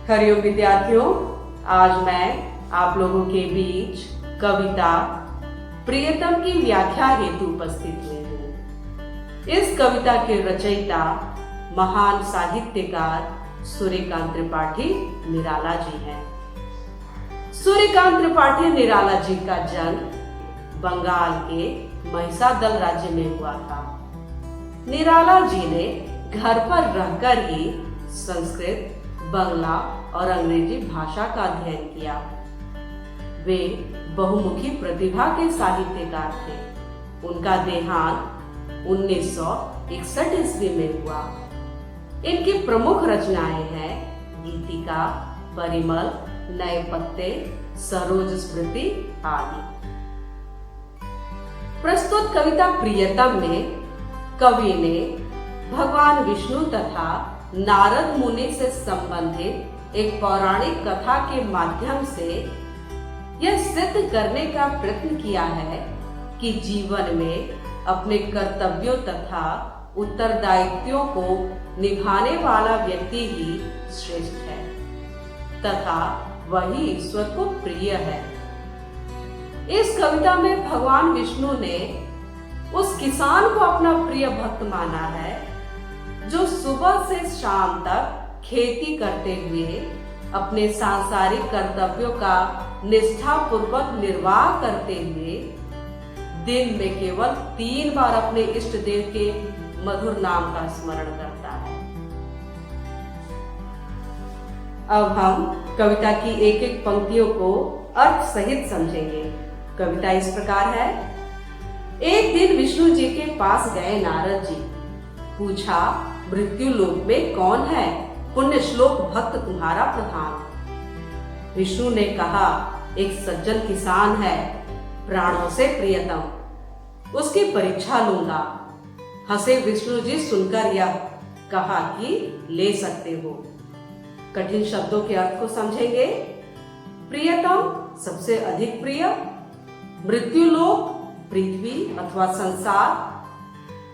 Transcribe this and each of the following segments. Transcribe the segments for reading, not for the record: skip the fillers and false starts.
हरिओम विद्यार्थियों, आज मैं आप लोगों के बीच कविता प्रियतम की व्याख्या हेतु उपस्थित हुई हूँ। इस कविता के रचयिता महान साहित्यकार सूर्यकांत त्रिपाठी निराला जी हैं। सूर्यकांत त्रिपाठी निराला जी का जन्म बंगाल के महिषादल राज्य में हुआ था। निराला जी ने घर पर रहकर ही संस्कृत, बंगला और अंग्रेजी भाषा का अध्ययन किया। वे बहुमुखी प्रतिभा के साहित्यकार थे। उनका देहांत 1961 ईस्वी में हुआ। इनकी प्रमुख रचनाएं हैं गीतिका, परिमल, नए पत्ते, सरोज स्मृति आदि। प्रस्तुत कविता प्रियतम में कवि ने भगवान विष्णु तथा नारद मुनि से संबंधित एक पौराणिक कथा के माध्यम से यह सिद्ध करने का प्रयत्न किया है कि जीवन में अपने कर्तव्यों तथा उत्तरदायित्वों को निभाने वाला व्यक्ति ही श्रेष्ठ है तथा वही ईश्वर को प्रिय है। इस कविता में भगवान विष्णु ने उस किसान को अपना प्रिय भक्त माना है जो सुबह से शाम तक खेती करते हुए अपने सांसारिक कर्तव्यों का निष्ठापूर्वक निर्वाह करते हुए दिन में केवल 3 बार अपने इष्ट देव के मधुर नाम का स्मरण करता है। अब हम कविता की एक एक पंक्तियों को अर्थ सहित समझेंगे। कविता इस प्रकार है। एक दिन विष्णु जी के पास गए नारद जी। पूछा, मृत्यु लोक में कौन है पुण्य श्लोक भक्त तुम्हारा प्रधान? विष्णु ने कहा, एक सज्जन किसान है, प्राणों से प्रियतम, उसकी परीक्षा लूंगा। हंसे विष्णु जी सुनकर यह कहा कि ले सकते हो। कठिन शब्दों के अर्थ को समझेंगे। प्रियतम सबसे अधिक प्रिय, मृत्यु लोक पृथ्वी अथवा संसार,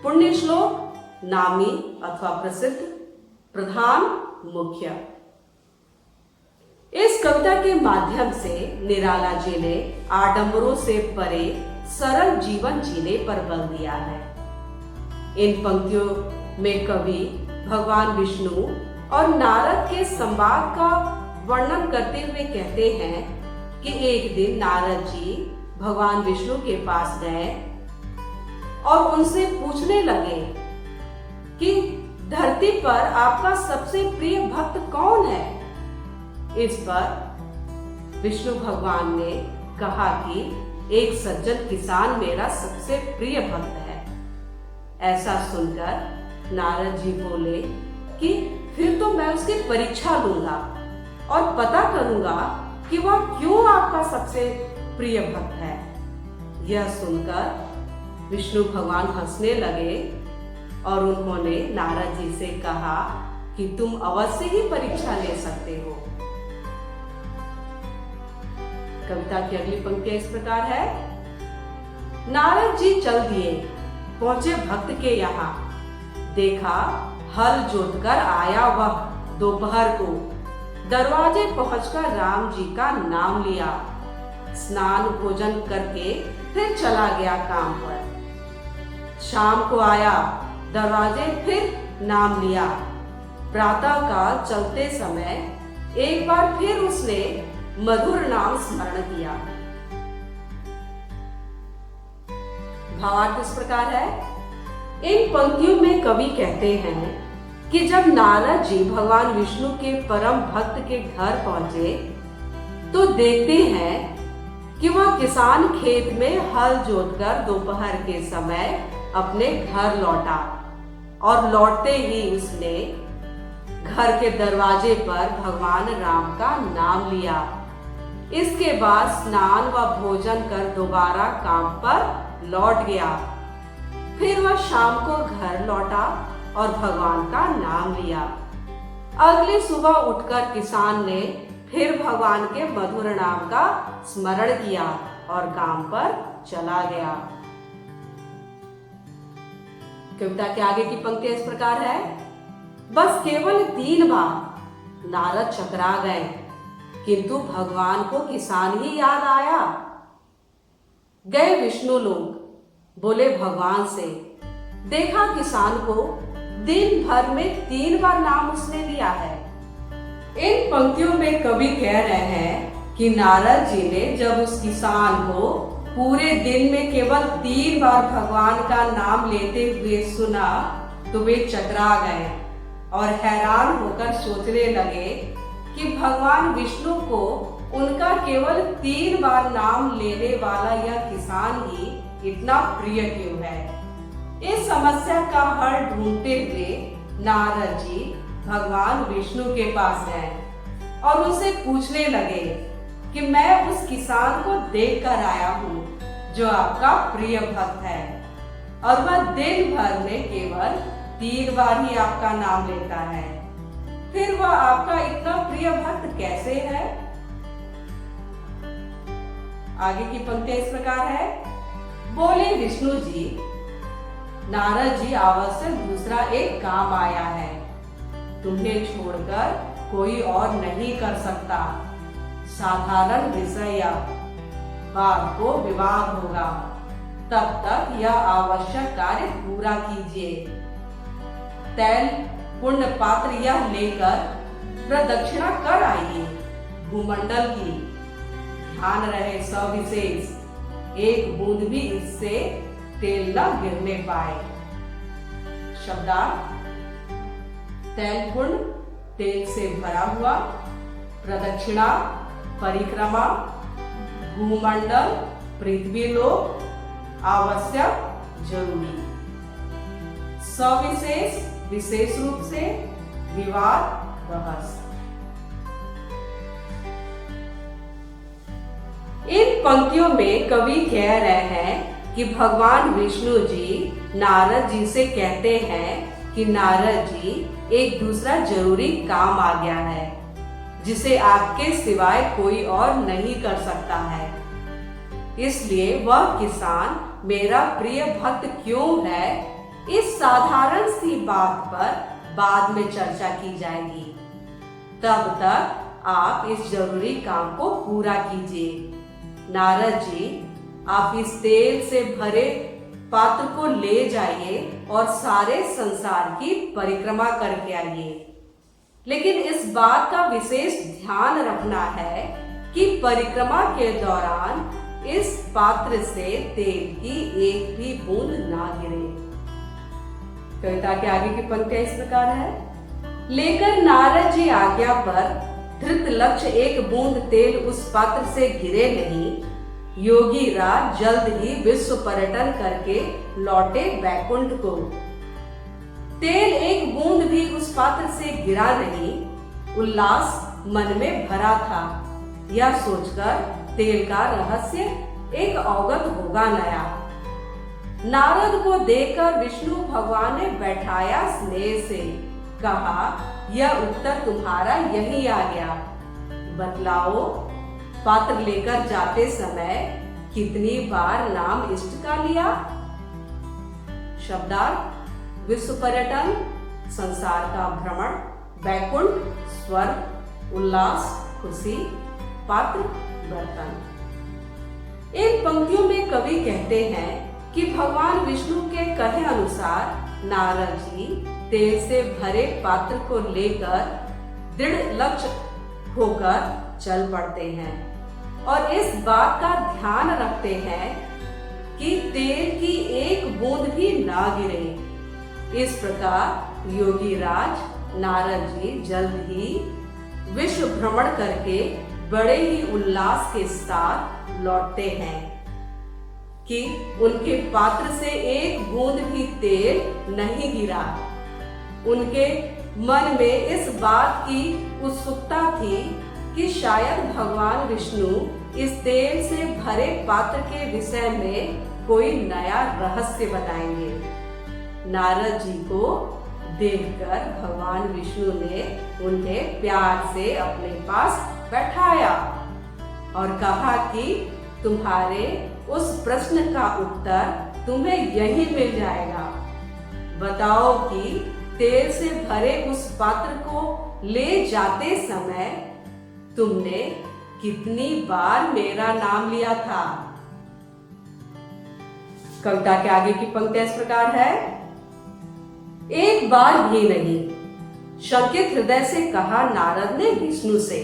पुण्य श्लोक नामी अथवा प्रसिद्ध, प्रधान मुख्य। इस कविता के माध्यम से निराला जी ने आडंबरों से परे सरल जीवन जीने पर बल दिया है। इन पंक्तियों में कवि भगवान विष्णु और नारद के संवाद का वर्णन करते हुए कहते हैं कि एक दिन नारद जी भगवान विष्णु के पास गए और उनसे पूछने लगे कि धरती पर आपका सबसे प्रिय भक्त कौन है? इस पर विष्णु भगवान ने कहा कि एक सज्जन किसान मेरा सबसे प्रिय भक्त है। ऐसा सुनकर नारद जी बोले कि फिर तो मैं उसकी परीक्षा लूंगा और पता करूंगा कि वह क्यों आपका सबसे प्रिय भक्त है। यह सुनकर विष्णु भगवान हंसने लगे और उन्होंने नारद जी से कहा कि तुम अवश्य ही परीक्षा ले सकते हो। कविता की अगली पंक्ति इस प्रकार है। नारद जी चल दिए, पहुंचे भक्त के यहाँ। देखा हल जोतकर आया वह दोपहर को। दरवाजे पहुंचकर राम जी का नाम लिया। स्नान भोजन करके फिर चला गया काम पर। शाम को आया, दरवाजे फिर नाम लिया। प्रातः काल चलते समय एक बार फिर उसने मधुर नाम स्मरण किया। भावार्थ इस प्रकार है। इन पंक्तियों में कवि कहते हैं कि जब नारद जी भगवान विष्णु के परम भक्त के घर पहुंचे तो देखते हैं कि वह किसान खेत में हल जोतकर दोपहर के समय अपने घर लौटा और लौटते ही उसने घर के दरवाजे पर भगवान राम का नाम लिया। इसके बाद स्नान व भोजन कर दोबारा काम पर लौट गया। फिर वह शाम को घर लौटा और भगवान का नाम लिया। अगली सुबह उठकर किसान ने फिर भगवान के मधुर नाम का स्मरण किया और काम पर चला गया। कविता के आगे की पंक्ति इस प्रकार है। बस केवल 3 बार नारद चकरा गए, किंतु भगवान को किसान ही याद आया। गए विष्णु लोग, बोले भगवान से, देखा किसान को दिन भर में 3 बार नाम उसने लिया है। इन पंक्तियों में कवि कह रहे हैं कि नारद जी ने जब उस किसान को पूरे दिन में केवल 3 बार भगवान का नाम लेते हुए सुना तो वे चकरा गए और हैरान होकर सोचने लगे कि भगवान विष्णु को उनका केवल 3 बार नाम लेने वाला यह किसान ही इतना प्रिय क्यों है। इस समस्या का हल ढूंढते हुए नारद जी भगवान विष्णु के पास गए और उनसे पूछने लगे कि मैं उस किसान को देख कर आया हूँ जो आपका प्रिय भक्त है और वह दिन भर में केवल 3 बार ही आपका नाम लेता है, फिर वह आपका इतना प्रिय भक्त कैसे है। आगे की पंक्ति इस प्रकार है, बोले विष्णु जी, नारद जी आवश्यक दूसरा एक काम आया है, तुम्हें छोड़कर कोई और नहीं कर सकता। साधारण विषय या बात को विवाद होगा, तब तक यह आवश्यक कार्य पूरा कीजिए। तैल पुण्य पात्र यह लेकर प्रदक्षिणा कर आइए भूमंडल की। ध्यान रहे सविशेष, एक बूंद भी इससे तेल न गिरने पाए। शब्दार्थ, तैल पुण्य तेल से भरा हुआ, प्रदक्षिणा परिक्रमा, भूमंडल पृथ्वी लोक, आवश्यक जरूरी, सविशेष विशेष रूप से, विवाद बहस। इन पंक्तियों में कवि कह रहे हैं कि भगवान विष्णु जी नारद जी से कहते हैं कि नारद जी एक दूसरा जरूरी काम आ गया है जिसे आपके सिवाय कोई और नहीं कर सकता है, इसलिए वह किसान मेरा प्रिय भक्त क्यों है, इस साधारण सी बात पर बाद में चर्चा की जाएगी। तब तक आप इस जरूरी काम को पूरा कीजिए। नारद जी, आप इस तेल से भरे पात्र को ले जाइए और सारे संसार की परिक्रमा करके आइए। लेकिन इस बात का विशेष ध्यान रखना है कि परिक्रमा के दौरान इस पात्र से तेल की एक भी बूंद ना गिरे। कविता के आगे की पंक्ति इस प्रकार है, लेकर नारद जी आज्ञा पर धृत लक्ष्य एक बूंद तेल उस पात्र से गिरे नहीं, योगी राज जल्द ही विश्व पर्यटन करके लौटे बैकुंठ को। तेल एक बूंद भी उस पात्र से गिरा नहीं, उल्लास मन में भरा था। यह सोचकर तेल का रहस्य एक अवगत होगा नया। नारद को देखकर विष्णु भगवान ने बैठाया स्नेह से, कहा यह उत्तर तुम्हारा यही आ गया। बतलाओ, पात्र लेकर जाते समय कितनी बार नाम इष्ट का लिया। शब्दार्थ, विश्व पर्यटन, संसार का भ्रमण, बैकुंठ स्वर्ग, उल्लास खुशी, पात्र बर्तन। इन पंक्तियों में कवि कहते हैं कि भगवान विष्णु के कहे अनुसार नारद जी तेल से भरे पात्र को लेकर दृढ़ लक्ष्य होकर चल पड़ते हैं और इस बात का ध्यान रखते हैं कि तेल की एक बूंद भी ना गिरे। इस प्रकार योगी राज नारद जी जल्द ही विश्व भ्रमण करके बड़े ही उल्लास के साथ लौटते हैं कि उनके पात्र से एक बूंद भी तेल नहीं गिरा। उनके मन में इस बात की उत्सुकता थी कि शायद भगवान विष्णु इस तेल से भरे पात्र के विषय में कोई नया रहस्य बताएंगे। नारद जी को देखकर भगवान विष्णु ने उन्हें प्यार से अपने पास बैठाया और कहा कि तुम्हारे उस प्रश्न का उत्तर तुम्हें यही मिल जाएगा। बताओ कि तेल से भरे उस पात्र को ले जाते समय तुमने कितनी बार मेरा नाम लिया था? कविता के आगे की पंक्तियां इस प्रकार है। एक बार भी नहीं, शंकित हृदय से कहा नारद ने विष्णु से।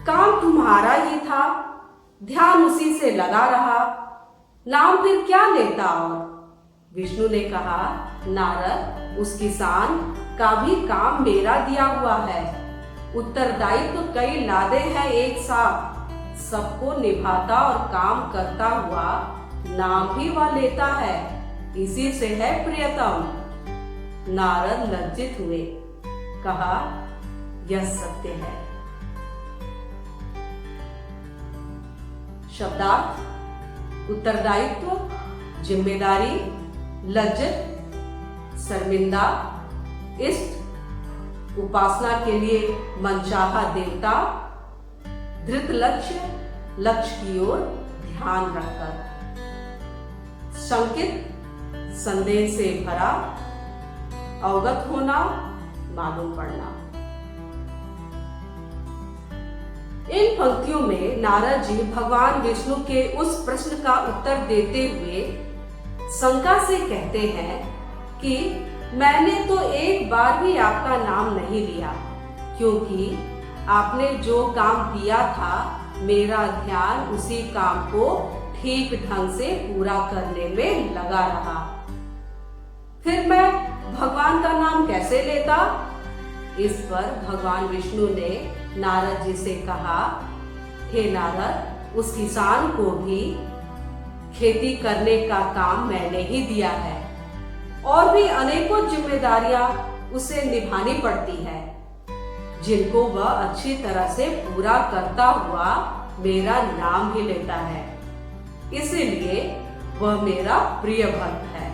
काम तुम्हारा ही था, ध्यान उसी से लगा रहा, नाम फिर क्या लेता? और विष्णु ने कहा, नारद, उस किसान का भी काम मेरा दिया हुआ है। उत्तरदायित्व तो कई लादे हैं एक साथ, सबको निभाता और काम करता हुआ नाम भी वह लेता है, इसी से है प्रियतम। नारद लज्जित हुए, कहा, यह सत्य है। शब्दार्थ: उत्तरदायित्व, जिम्मेदारी, लज्जित, शर्मिंदा, इष्ट, उपासना के लिए मनचाहा देवता, धृत लक्ष्य, लक्ष्य की ओर ध्यान रखकर, शंकित, संदेह से भरा, अवगत होना, मालूम पड़ना। इन पंक्तियों में नारद जी भगवान विष्णु के उस प्रश्न का उत्तर देते हुए शंका से कहते हैं कि मैंने तो एक बार भी आपका नाम नहीं लिया, क्योंकि आपने जो काम दिया था मेरा ध्यान उसी काम को ठीक ढंग से पूरा करने में लगा रहा। फिर मैं भगवान का नाम कैसे लेता? इस पर भगवान विष्णु ने नारद जी से कहा, हे नारद, उस किसान को भी खेती करने का काम मैंने ही दिया है और भी अनेकों जिम्मेदारियां उसे निभानी पड़ती है, जिनको वह अच्छी तरह से पूरा करता हुआ मेरा नाम भी लेता है, इसीलिए वह मेरा प्रिय भक्त है।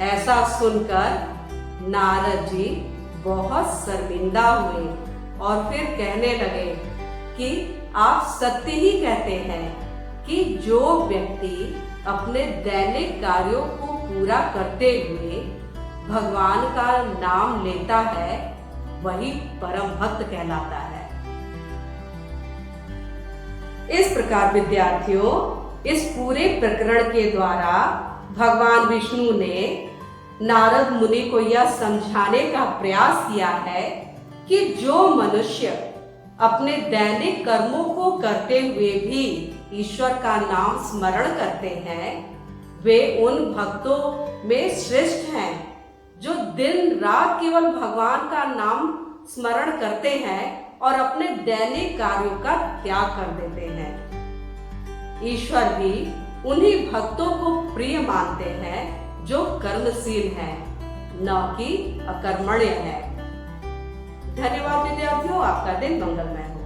ऐसा सुनकर नारद जी बहुत शर्मिंदा हुए और फिर कहने लगे कि आप सत्य ही कहते हैं कि जो व्यक्ति अपने दैनिक कार्यों को पूरा करते हुए भगवान का नाम लेता है वही परम भक्त कहलाता है। इस प्रकार विद्यार्थियों, इस पूरे प्रकरण के द्वारा भगवान विष्णु ने नारद मुनि को यह समझाने का प्रयास किया है कि जो मनुष्य अपने दैनिक कर्मों को करते हुए भी ईश्वर का नाम स्मरण करते हैं वे उन भक्तों में श्रेष्ठ हैं जो दिन रात केवल भगवान का नाम स्मरण करते हैं और अपने दैनिक कार्यों का त्याग कर देते हैं। ईश्वर भी उन्हीं भक्तों को प्रिय मानते हैं जो कर्मशील हैं, न कि अकर्मण्य हैं। धन्यवाद विद्यार्थियों, आपका दिन मंगलमय हो।